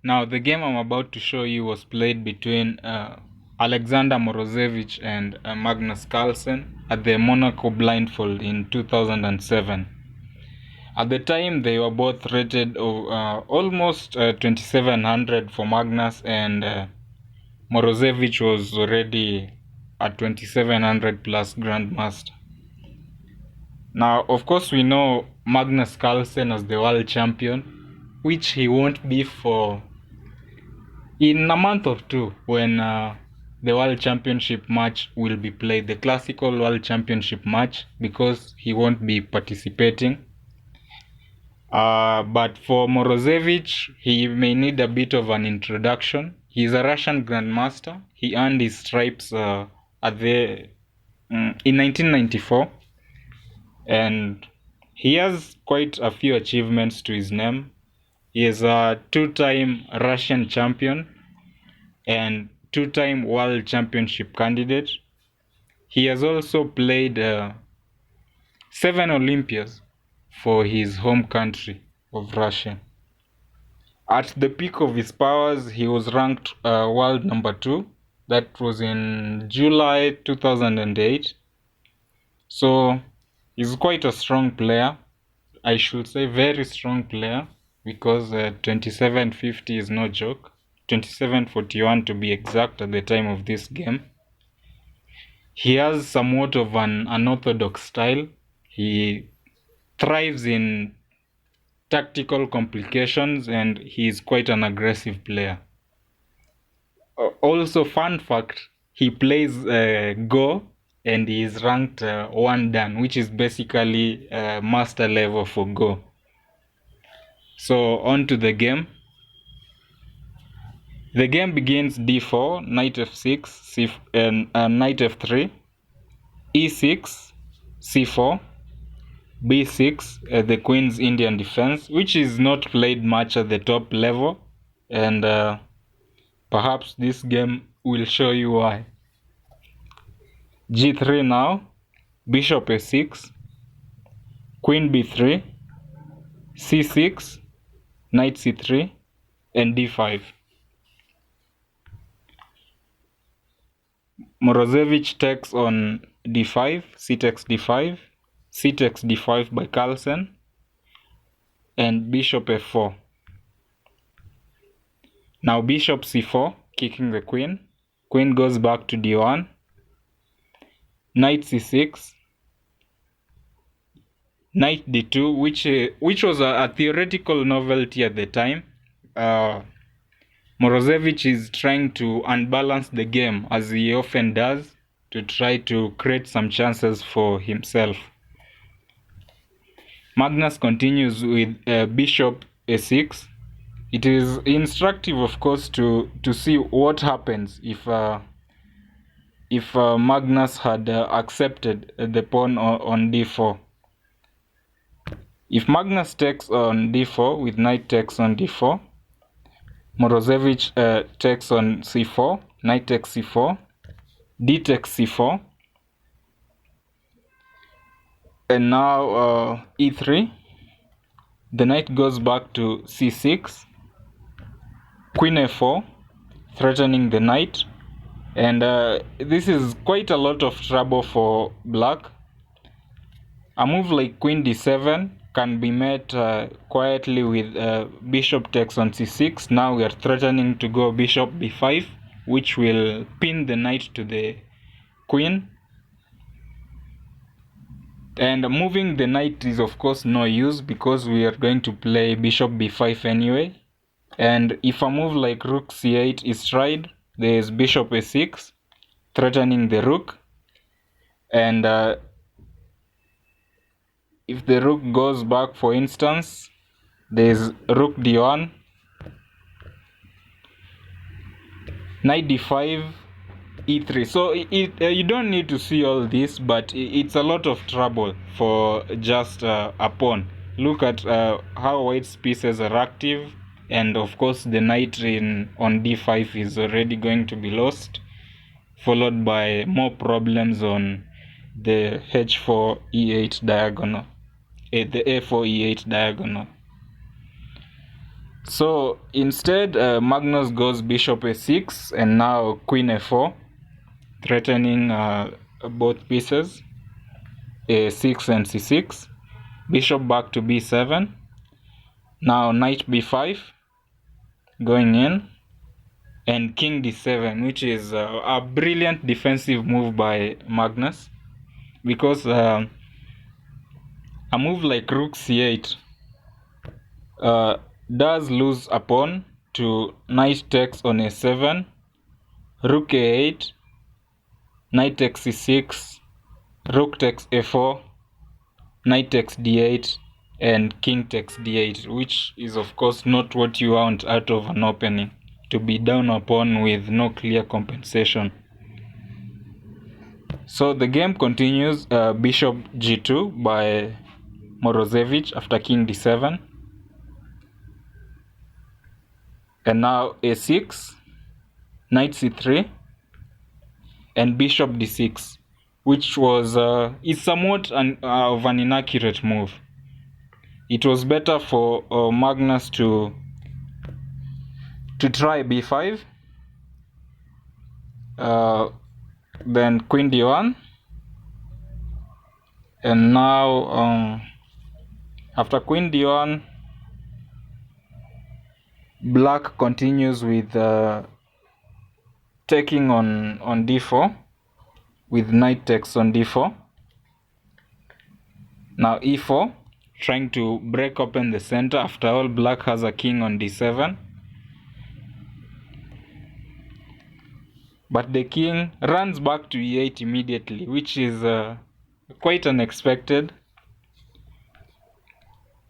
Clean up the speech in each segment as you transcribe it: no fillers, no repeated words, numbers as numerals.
Now, the game I'm about to show you was played between Alexander Morozevich and Magnus Carlsen at the Monaco Blindfold in 2007. At the time, they were both rated almost 2700 for Magnus, and Morozevich was already a 2700 plus Grandmaster. Now, of course, we know Magnus Carlsen as the world champion, which he won't be for in a month or two when the World Championship match will be played, the classical World Championship match, because he won't be participating. But for Morozevich, he may need a bit of an introduction. He's a Russian Grandmaster. He earned his stripes in 1994, and he has quite a few achievements to his name. He is a two-time Russian champion and two-time World Championship candidate. He has also played 7 Olympiads for his home country of Russia. At the peak of his powers, he was ranked world number 2. That was in July 2008. So he's quite a strong player. I should say very strong player, because 2750 is no joke. 2741 to be exact at the time of this game. He has somewhat of an unorthodox style. He thrives in tactical complications, and he is quite an aggressive player. Also, fun fact, he plays Go, and he is ranked 1 Dan, which is basically master level for Go. So on to the game. The game begins d4, knight f6, knight f3, e6, c4, b6, the queen's Indian defense, which is not played much at the top level, and perhaps this game will show you why. g3 now, bishop a6, queen b3, c6, knight c3, and d5. Morozevich takes on d5, c takes d5, c takes d5 by Carlsen, and bishop f4. Now bishop c4, kicking the queen. Queen goes back to d1. Knight c6. Knight d2, which was a theoretical novelty at the time. Morozevich is trying to unbalance the game, as he often does, to try to create some chances for himself. Magnus continues with bishop a6. It is instructive, of course, to see what happens if Magnus had accepted the pawn on d4. If Magnus takes on d4 with knight takes on d4, Morozevich takes on c4, knight takes c4, d takes c4, and now e3. The knight goes back to c6, queen a4, threatening the knight, and this is quite a lot of trouble for black. A move like queen d7 can be met quietly with bishop takes on c6. Now we are threatening to go bishop b5, which will pin the knight to the queen. And moving the knight is of course no use, because we are going to play bishop b5 anyway. And if a move like rook c8 is tried, there is bishop a6, threatening the rook. And if the rook goes back, for instance, there is rook d1, knight d5, e3. So you don't need to see all this, but it's a lot of trouble for just a pawn. Look at how white's pieces are active, and of course the knight on d5 is already going to be lost, followed by more problems on the h4 e8 diagonal, the a4 e8 diagonal. So instead, Magnus goes bishop a6 and now queen a4, threatening both pieces, a6 and c6. Bishop back to b7. Now knight b5 going in, and king d7, which is a brilliant defensive move by Magnus, because a move like rook c8 does lose a pawn to knight takes on a7, rook a8, knight takes c6, rook takes a4, knight takes d8, and king takes d8, which is of course not what you want out of an opening, to be down upon with no clear compensation. So the game continues, bishop g2 by Morozevich after king d7, and now a6, knight c3, and bishop d6, which was is somewhat of an inaccurate move. It was better for Magnus to try b5, then queen d1, and now after queen d1, black continues with taking on d4 with knight takes on d4. Now e4, trying to break open the center. After all, black has a king on d7, but the king runs back to e8 immediately, which is quite unexpected.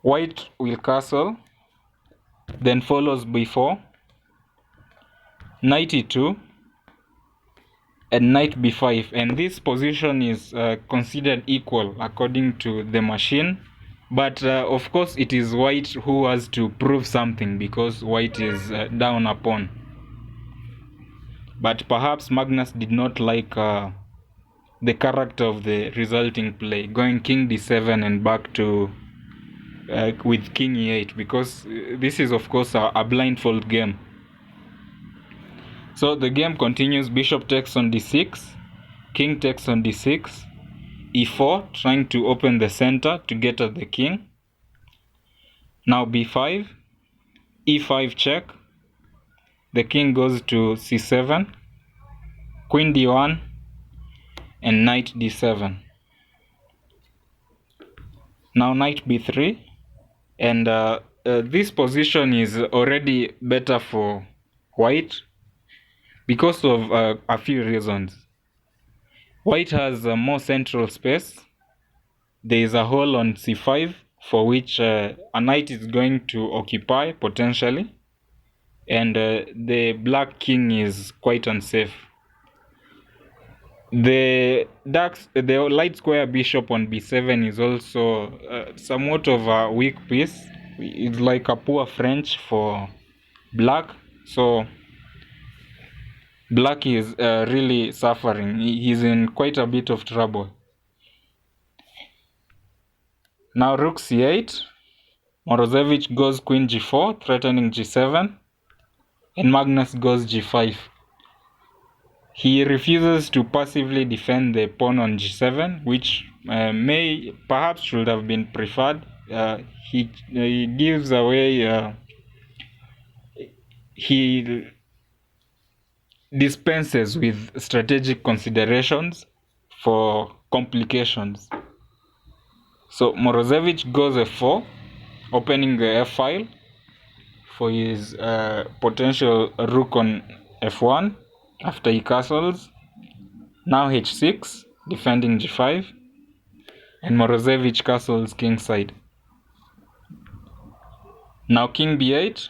White will castle, then follows b4, knight e2, and knight b5, and this position is considered equal according to the machine, but of course it is white who has to prove something, because white is down upon. But perhaps Magnus did not like the character of the resulting play, going king d7 and back to with king e8, because this is of course a blindfold game. So the game continues, bishop takes on d6, king takes on d6, e4, trying to open the center to get at the king. Now b5, e5 check, the king goes to c7, queen d1, and knight d7. Now knight b3, and this position is already better for white because of a few reasons. White has more central space. There is a hole on c5 for which a knight is going to occupy potentially, and the black king is quite unsafe. The light square bishop on b7 is also somewhat of a weak piece. It's like a poor French for black, so black is really suffering. He's in quite a bit of trouble. Now rook c8, Morozevich goes queen g4, threatening g7, and Magnus goes g5. He refuses to passively defend the pawn on g7, which perhaps should have been preferred. He gives away, he dispenses with strategic considerations for complications. So Morozevich goes f4, opening the f file for his potential rook on f1 after he castles. Now h6, defending g5, and Morozevich castles kingside. Now king b8,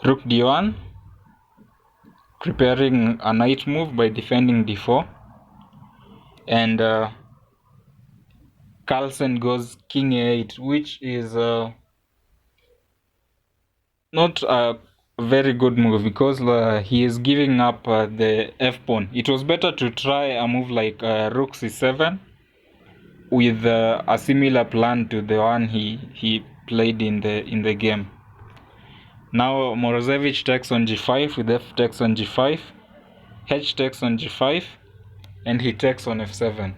rook d1, preparing a knight move by defending d4, and Carlsen goes king a8, which is not a very good move, because he is giving up the f-pawn. It was better to try a move like rook c7 with a similar plan to the one he played in the game. Now Morozevich takes on g5 with f takes on g5, h takes on g5, and he takes on f7.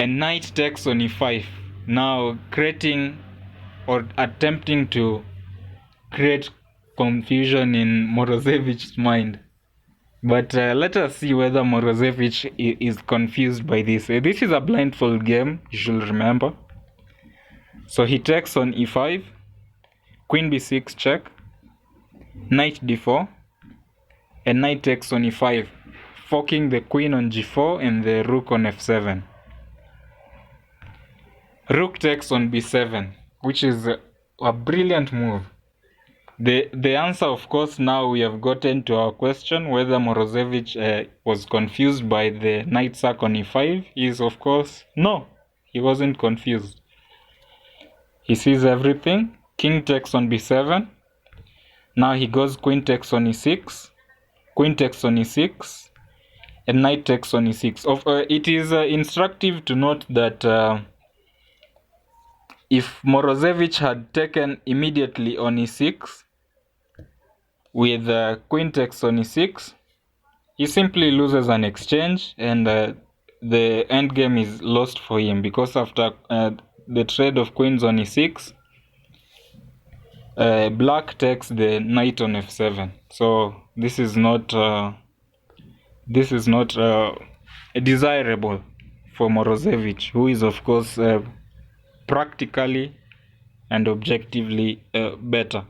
And knight takes on e5, now creating or attempting to create confusion in Morozevich's mind. But let us see whether Morozevich is confused by this. This is a blindfold game, you should remember. So he takes on e5, queen b6 check, knight d4, and knight takes on e5, forking the queen on g4 and the rook on f7. Rook takes on b7, which is a brilliant move. The answer, of course, now we have gotten to our question whether Morozevich was confused by the knight sack on e5 is, of course, no. He wasn't confused. He sees everything. King takes on b7. Now he goes queen takes on e6, queen takes on e6, and knight takes on e6. It is instructive to note that if Morozevich had taken immediately on e6, with queen takes on e6, he simply loses an exchange, and the endgame is lost for him, because after the trade of queens on e6, black takes the knight on f7. So this is not desirable for Morozevich, who is, of course, practically and objectively better.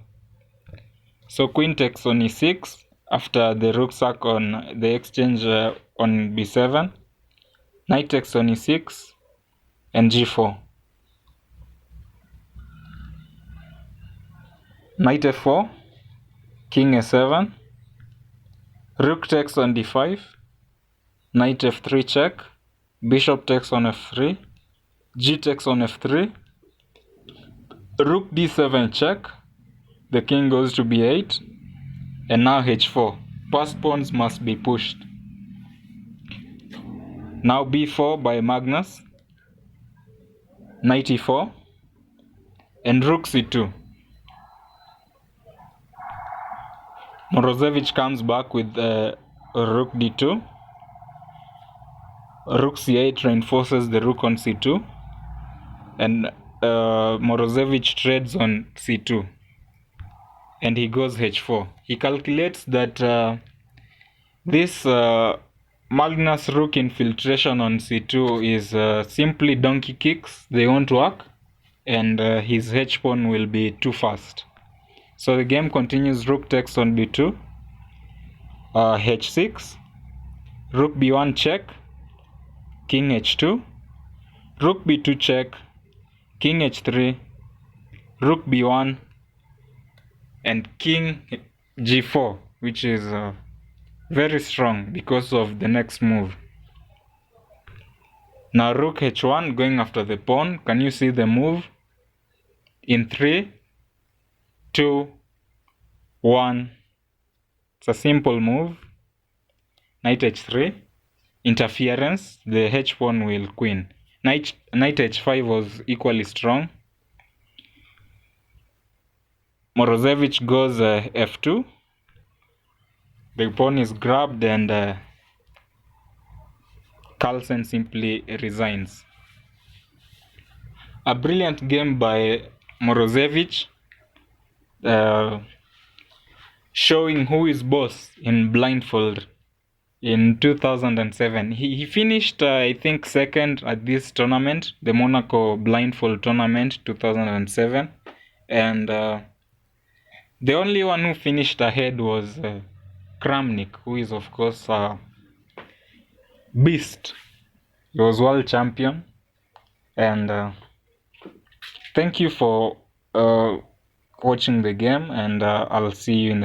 So queen takes on e6 after the rook sack on the exchange on b7, knight takes on e6 and g4. Knight f4, king a7, rook takes on d5, knight f3 check, bishop takes on f3, g takes on f3, rook d7 check, the king goes to b8, and now h4. Passed pawns must be pushed. Now b4 by Magnus, knight e4, and rook c2. Morozevich comes back with rook d2. Rook c8 reinforces the rook on c2, and Morozevich trades on c2, and he goes h4. He calculates that this Magnus rook infiltration on c2 is simply donkey kicks. They won't work, and his h-pawn will be too fast. So the game continues. Rook takes on b2, h6, rook b1 check, king h2, rook b2 check, king h3, rook b1, and king g4, which is very strong because of the next move. Now rook h1 going after the pawn. Can you see the move? In 3, 2, 1. It's a simple move. Knight h3, interference, the h-pawn will queen. Knight h5 was equally strong. Morozevich goes f2. The pawn is grabbed, and Carlsen simply resigns. A brilliant game by Morozevich, showing who is boss in Blindfold in 2007. He finished, I think, second at this tournament, the Monaco Blindfold Tournament 2007. And the only one who finished ahead was Kramnik, who is, of course, a beast. He was world champion. And thank you for watching the game, and I'll see you in the next